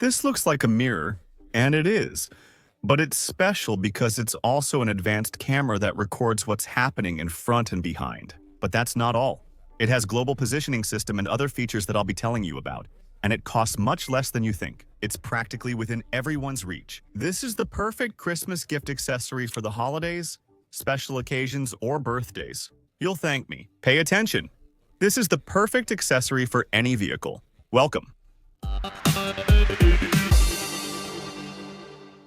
This looks like a mirror, and it is, but it's special because it's also an advanced camera that records what's happening in front and behind. But that's not all. It has global positioning system and other features that I'll be telling you about, and it costs much less than you think. It's practically within everyone's reach. This is the perfect Christmas gift accessory for the holidays, special occasions, or birthdays. You'll thank me. Pay attention. This is the perfect accessory for any vehicle. Welcome.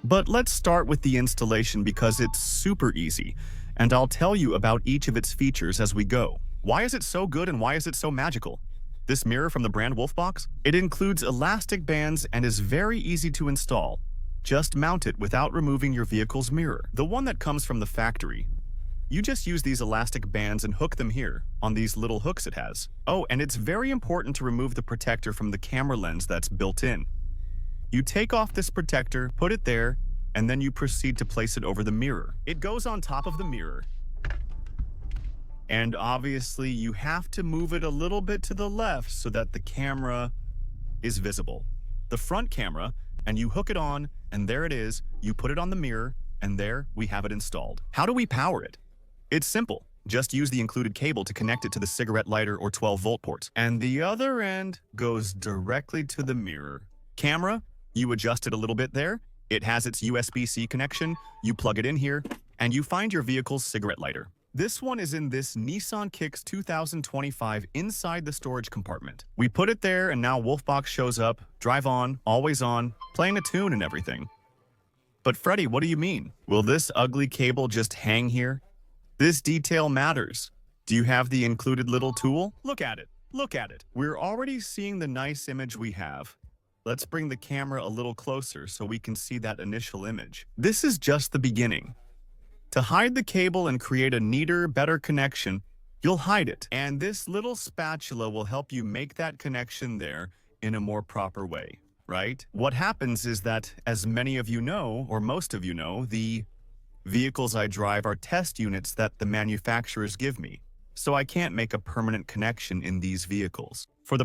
But let's start with the installation because it's super easy, and I'll tell you about each of its features as we go. Why is it so good and why is it so magical? This mirror from the brand Wolfbox? It includes elastic bands and is very easy to install. Just mount it without removing your vehicle's mirror. The one that comes from the factory. You just use these elastic bands and hook them here, on these little hooks it has. Oh, and it's very important to remove the protector from the camera lens that's built in. You take off this protector, put it there, and then you proceed to place it over the mirror. It goes on top of the mirror. And obviously, you have to move it a little bit to the left so that the camera is visible. The front camera, and you hook it on, and there it is. You put it on the mirror, and there we have it installed. How do we power it? It's simple. Just use the included cable to connect it to the cigarette lighter or 12-volt ports. And the other end goes directly to the mirror. Camera, you adjust it a little bit there. It has its USB-C connection. You plug it in here, and you find your vehicle's cigarette lighter. This one is in this Nissan Kicks 2025 inside the storage compartment. We put it there, and now Wolfbox shows up, drive on, always on, playing a tune and everything. But Freddy, what do you mean? Will this ugly cable just hang here? This detail matters. Do you have the included little tool? Look at it. Look at it. We're already seeing the nice image we have. Let's bring the camera a little closer so we can see that initial image. This is just the beginning. To hide the cable and create a neater, better connection, you'll hide it. And this little spatula will help you make that connection there in a more proper way, right? What happens is that, as many of you know, or most of you know, the vehicles I drive are test units that the manufacturers give me. So I can't make a permanent connection in these vehicles. For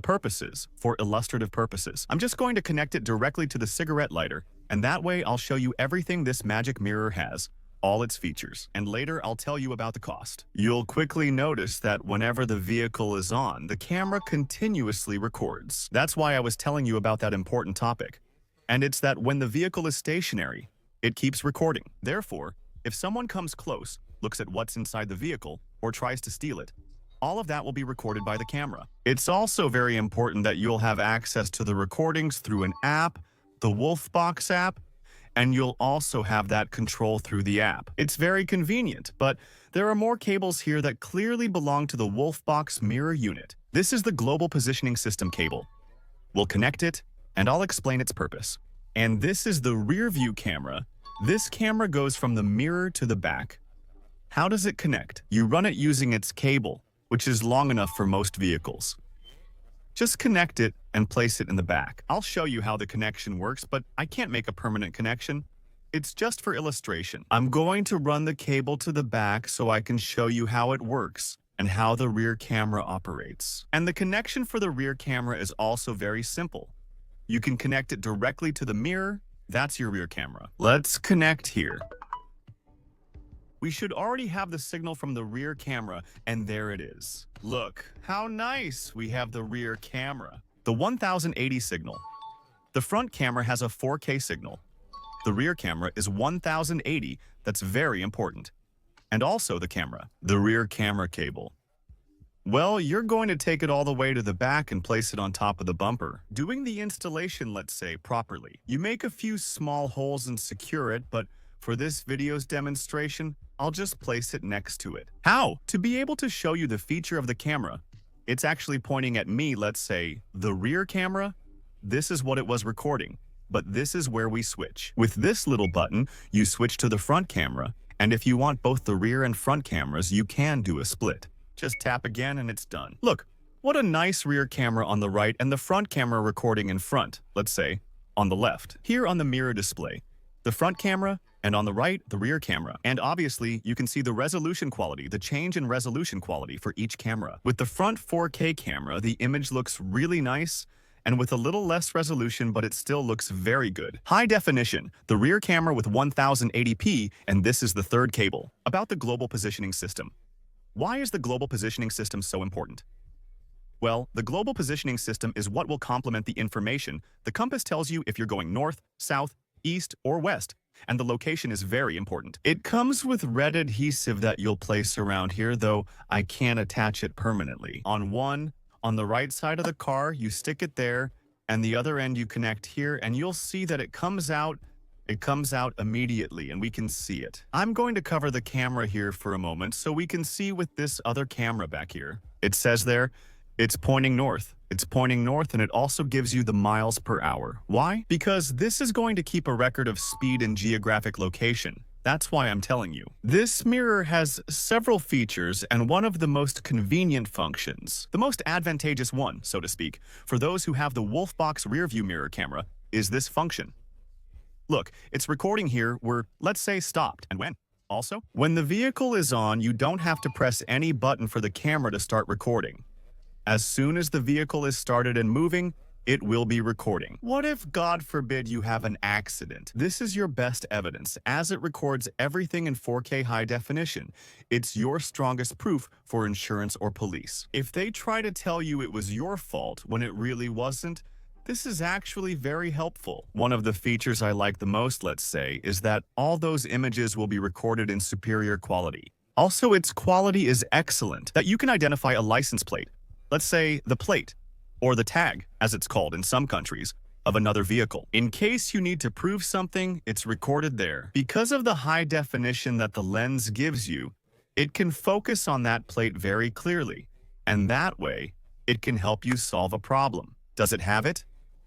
illustrative purposes, I'm just going to connect it directly to the cigarette lighter, and that way I'll show you everything this magic mirror has, all its features, and later I'll tell you about the cost. You'll quickly notice that whenever the vehicle is on, the camera continuously records. That's why I was telling you about that important topic. And it's that when the vehicle is stationary, it keeps recording. Therefore, if someone comes close, looks at what's inside the vehicle, or tries to steal it, all of that will be recorded by the camera. It's also very important that you'll have access to the recordings through an app, the Wolfbox app, and you'll also have that control through the app. It's very convenient, but there are more cables here that clearly belong to the Wolfbox mirror unit. This is the global positioning system cable. We'll connect it, and I'll explain its purpose. And this is the rear view camera. This camera goes from the mirror to the back. How does it connect? You run it using its cable, which is long enough for most vehicles. Just connect it and place it in the back. I'll show you how the connection works, but I can't make a permanent connection. It's just for illustration. I'm going to run the cable to the back so I can show you how it works and how the rear camera operates. And the connection for the rear camera is also very simple. You can connect it directly to the mirror. That's your rear camera. Let's connect here. We should already have the signal from the rear camera, and there it is. Look, how nice we have the rear camera. The 1080 signal. The front camera has a 4K signal. The rear camera is 1080, that's very important. And also the camera, the rear camera cable. Well, you're going to take it all the way to the back and place it on top of the bumper. Doing the installation, let's say, properly. You make a few small holes and secure it, but for this video's demonstration, I'll just place it next to it. How? To be able to show you the feature of the camera, it's actually pointing at me, let's say, the rear camera. This is what it was recording, but this is where we switch. With this little button, you switch to the front camera, and if you want both the rear and front cameras, you can do a split. Just tap again and it's done. Look, what a nice rear camera on the right and the front camera recording in front, let's say, on the left. Here on the mirror display, the front camera, and on the right, the rear camera. And obviously, you can see the resolution quality, the change in resolution quality for each camera. With the front 4K camera, the image looks really nice, and with a little less resolution, but it still looks very good. High definition, the rear camera with 1080p, and this is the third cable. About the global positioning system. Why is the global positioning system so important? Well, the global positioning system is what will complement the information. The compass tells you if you're going north, south, east, or west, and the location is very important. It comes with red adhesive that you'll place around here, though I can't attach it permanently. On the right side of the car, you stick it there, and the other end you connect here, and you'll see that it comes out immediately, and we can see it. I'm going to cover the camera here for a moment so we can see with this other camera back here. It says there, it's pointing north. It's pointing north, and it also gives you the miles per hour. Why? Because this is going to keep a record of speed and geographic location. That's why I'm telling you. This mirror has several features and one of the most convenient functions. The most advantageous one, so to speak, for those who have the Wolfbox rearview mirror camera is this function. Look, it's recording here where, let's say, stopped. And when? Also, when the vehicle is on, you don't have to press any button for the camera to start recording. As soon as the vehicle is started and moving, it will be recording. What if, God forbid, you have an accident? This is your best evidence, as it records everything in 4K high definition. It's your strongest proof for insurance or police. If they try to tell you it was your fault when it really wasn't, this is actually very helpful. One of the features I like the most, let's say, is that all those images will be recorded in superior quality. Also, its quality is excellent, that you can identify a license plate. Let's say the plate, or the tag, as it's called in some countries, of another vehicle. In case you need to prove something, it's recorded there. Because of the high definition that the lens gives you, it can focus on that plate very clearly, and that way, it can help you solve a problem. Does it have it?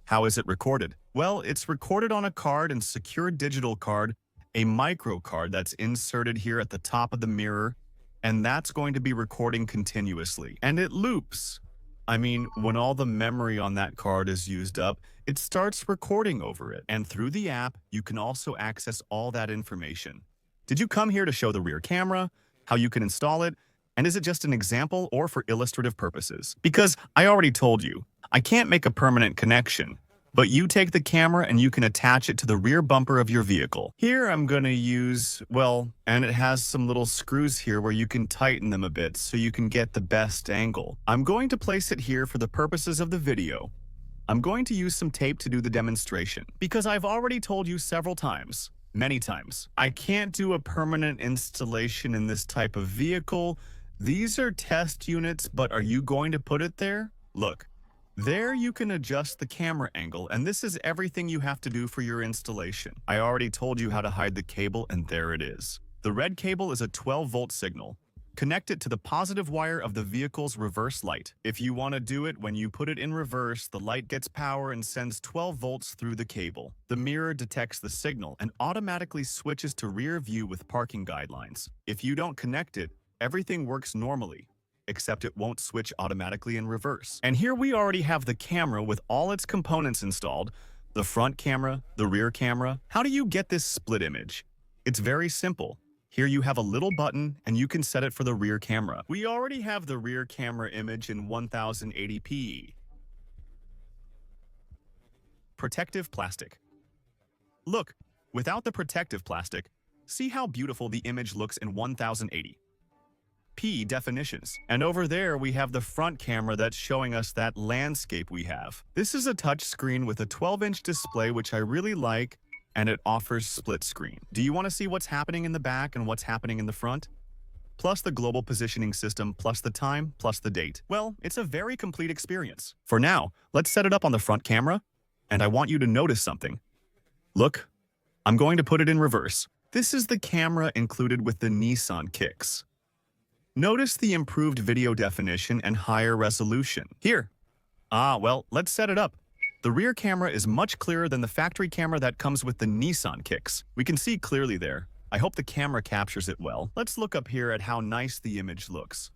How is it recorded? Well, it's recorded on a card and secure digital card, a micro card that's inserted here at the top of the mirror, and that's going to be recording continuously. And it loops. I mean, when all the memory on that card is used up, it starts recording over it. And through the app, you can also access all that information. Did you come here to show the rear camera, how you can install it, and is it just an example or for illustrative purposes? Because I already told you, I can't make a permanent connection, but you take the camera and you can attach it to the rear bumper of your vehicle. Here I'm going to use, and it has some little screws here where you can tighten them a bit so you can get the best angle. I'm going to place it here for the purposes of the video. I'm going to use some tape to do the demonstration because I've already told you several times, many times, I can't do a permanent installation in this type of vehicle. These are test units, but are you going to put it there? Look. There you can adjust the camera angle, and this is everything you have to do for your installation. I already told you how to hide the cable, and there it is. The red cable is a 12-volt signal. Connect it to the positive wire of the vehicle's reverse light. If you want to do it when you put it in reverse, the light gets power and sends 12 volts through the cable. The mirror detects the signal and automatically switches to rear view with parking guidelines. If you don't connect it, everything works normally, except it won't switch automatically in reverse. And here we already have the camera with all its components installed, the front camera, the rear camera. How do you get this split image? It's very simple. Here you have a little button and you can set it for the rear camera. We already have the rear camera image in 1080p. Protective plastic. Look, without the protective plastic, see how beautiful the image looks in 1080p definitions. And over there, we have the front camera that's showing us that landscape we have. This is a touch screen with a 12-inch display, which I really like, and it offers split screen. Do you want to see what's happening in the back and what's happening in the front? Plus the global positioning system, plus the time, plus the date. Well, it's a very complete experience. For now, let's set it up on the front camera, and I want you to notice something. Look, I'm going to put it in reverse. This is the camera included with the Nissan Kicks. Notice the improved video definition and higher resolution. Here. Let's set it up. The rear camera is much clearer than the factory camera that comes with the Nissan Kicks. We can see clearly there. I hope the camera captures it well. Let's look up here at how nice the image looks.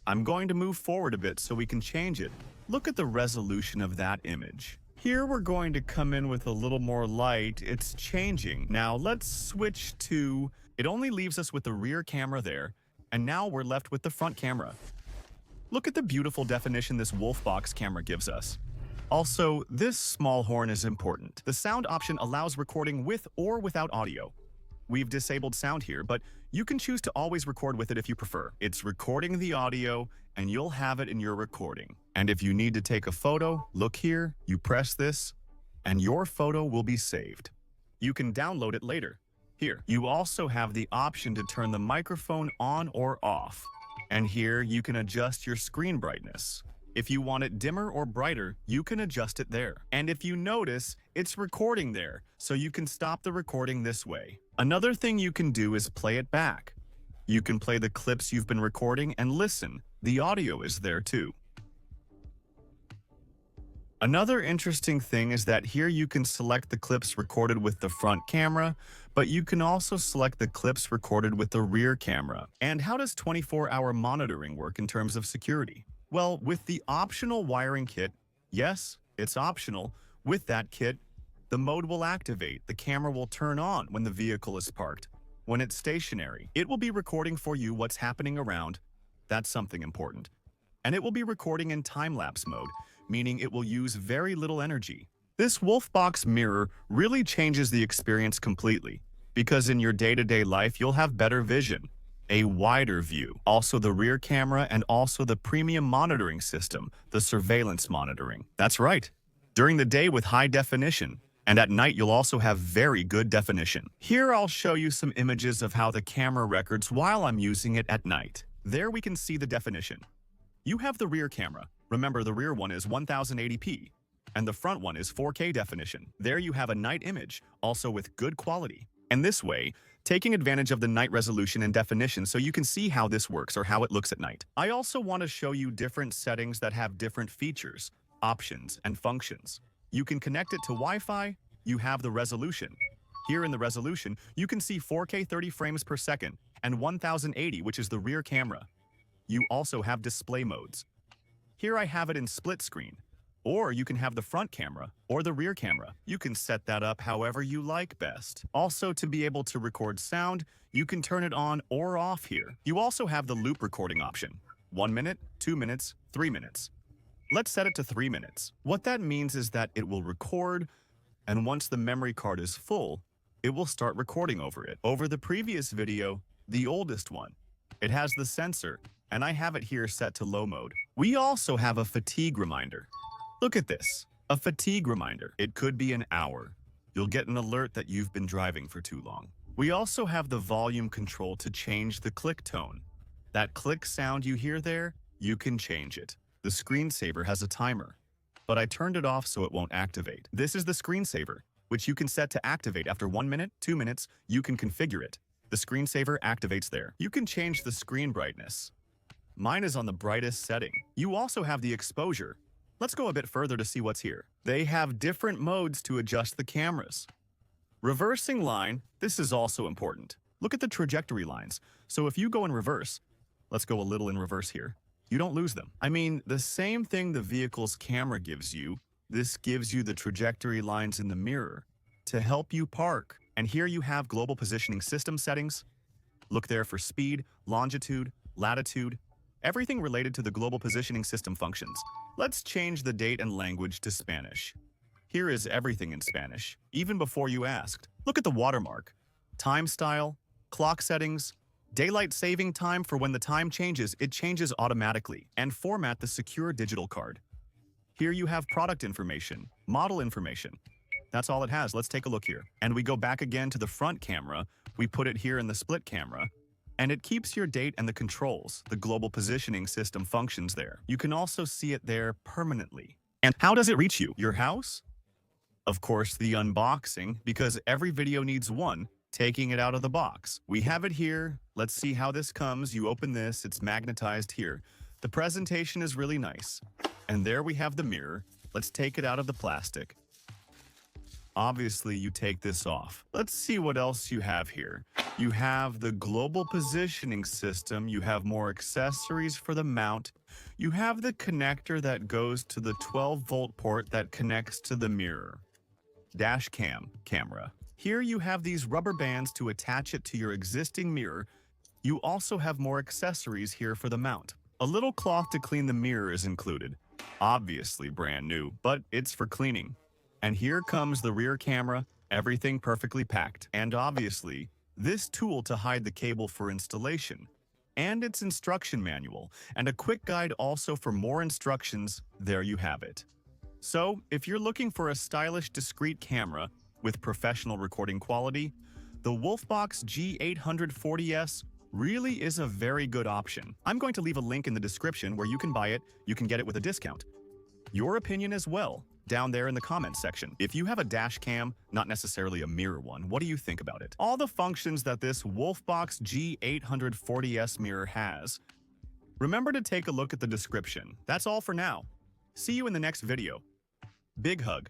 I'm going to move forward a bit so we can change it. Look at the resolution of that image. Here we're going to come in with a little more light. It's changing. Now let's switch to... It only leaves us with the rear camera there. And now we're left with the front camera. Look at the beautiful definition this Wolfbox camera gives us. Also, this small horn is important. The sound option allows recording with or without audio. We've disabled sound here, but you can choose to always record with it if you prefer. It's recording the audio, and you'll have it in your recording. And if you need to take a photo, look here, you press this, and your photo will be saved. You can download it later. Here, you also have the option to turn the microphone on or off. And here, you can adjust your screen brightness. If you want it dimmer or brighter, you can adjust it there. And if you notice, it's recording there, so you can stop the recording this way. Another thing you can do is play it back. You can play the clips you've been recording and listen. The audio is there too. Another interesting thing is that here you can select the clips recorded with the front camera, but you can also select the clips recorded with the rear camera. And how does 24-hour monitoring work in terms of security? Well, with the optional wiring kit, yes, it's optional. With that kit, the mode will activate. The camera will turn on when the vehicle is parked. When it's stationary, it will be recording for you what's happening around. That's something important. And it will be recording in time-lapse mode, meaning it will use very little energy. This Wolfbox mirror really changes the experience completely, because in your day-to-day life, you'll have better vision, a wider view, also the rear camera, and also the premium monitoring system, the surveillance monitoring. That's right. During the day with high definition, and at night you'll also have very good definition. Here I'll show you some images of how the camera records while I'm using it at night. There we can see the definition. You have the rear camera. Remember, the rear one is 1080p, and the front one is 4K definition. There you have a night image, also with good quality. And this way, taking advantage of the night resolution and definition so you can see how this works or how it looks at night. I also want to show you different settings that have different features, options, and functions. You can connect it to Wi-Fi. You have the resolution. Here in the resolution, you can see 4K 30 frames per second and 1080, which is the rear camera. You also have display modes. Here I have it in split screen. Or you can have the front camera or the rear camera. You can set that up however you like best. Also, to be able to record sound, you can turn it on or off here. You also have the loop recording option. 1 minute, 2 minutes, 3 minutes. Let's set it to 3 minutes. What that means is that it will record, and once the memory card is full, it will start recording over it. Over the previous video, the oldest one, it has the sensor, and I have it here set to low mode. We also have a fatigue reminder. Look at this, a fatigue reminder. It could be an hour. You'll get an alert that you've been driving for too long. We also have the volume control to change the click tone. That click sound you hear there, you can change it. The screensaver has a timer, but I turned it off so it won't activate. This is the screensaver, which you can set to activate after 1 minute, 2 minutes. You can configure it. The screensaver activates there. You can change the screen brightness. Mine is on the brightest setting. You also have the exposure. Let's go a bit further to see what's here. They have different modes to adjust the cameras. Reversing line, this is also important. Look at the trajectory lines. So if you go in reverse, let's go a little in reverse here, you don't lose them. I mean, the same thing the vehicle's camera gives you, this gives you the trajectory lines in the mirror to help you park. And here you have global positioning system settings. Look there for speed, longitude, latitude, everything related to the global positioning system functions. Let's change the date and language to Spanish. Here is everything in Spanish, even before you asked. Look at the watermark, time style, clock settings, daylight saving time for when the time changes, it changes automatically, and format the secure digital card. Here you have product information, model information. That's all it has. Let's take a look here. And we go back again to the front camera. We put it here in the split camera. And it keeps your date and the controls. The global positioning system functions there. You can also see it there permanently. And how does it reach you? Your house? Of course, the unboxing, because every video needs one, taking it out of the box. We have it here. Let's see how this comes. You open this, it's magnetized here. The presentation is really nice. And there we have the mirror. Let's take it out of the plastic. Obviously, you take this off. Let's see what else you have here. You have the global positioning system. You have more accessories for the mount. You have the connector that goes to the 12-volt port that connects to the mirror. Dash cam camera. Here you have these rubber bands to attach it to your existing mirror. You also have more accessories here for the mount. A little cloth to clean the mirror is included. Obviously brand new, but it's for cleaning. And here comes the rear camera, everything perfectly packed. And obviously, this tool to hide the cable for installation, and its instruction manual, and a quick guide also for more instructions. There you have it. So, if you're looking for a stylish, discreet camera with professional recording quality, the Wolfbox G840S really is a very good option. I'm going to leave a link in the description where you can buy it. You can get it with a discount. Your opinion as well, down there in the comments section. If you have a dash cam, not necessarily a mirror one, what do you think about it? All the functions that this Wolfbox G840S mirror has. Remember to take a look at the description. That's all for now. See you in the next video. Big hug.